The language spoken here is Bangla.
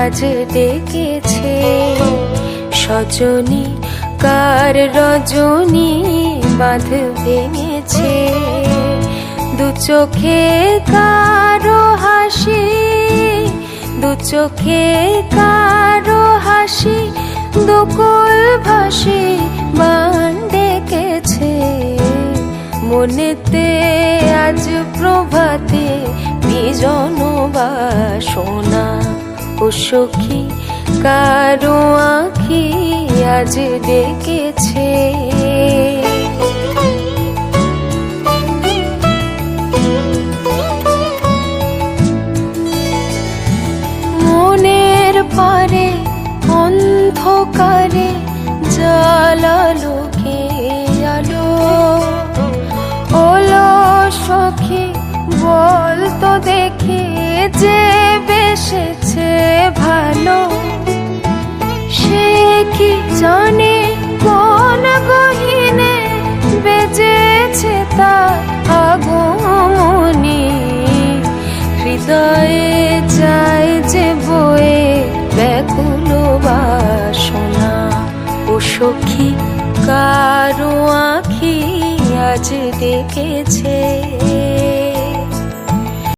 আজ ডেকেছে। সজনী কার রজনী বাঁধ ভেঙেছে, দু চোখে কারো হাসি, দু চোখে কারো হাসি, দুকুল ভাসি বান ডেকেছে। মনেতে আজ প্রভাতে বিজন বাসনা, ও সখী কারো আঁখি আজ ডেকেছে। মনের পারে অন্ধকারে জ্বালালো কে আলো, ওলো সখী বল তো দেখি যে বেসেছে ভালো। সে কি জানে কোন গহীনে বেজেছে তার আগমনী, হৃদয়ে যায় যে বয়ে ব্যাকুল বাসনা। ও সখী কারো আঁখি আজ ডেকেছে।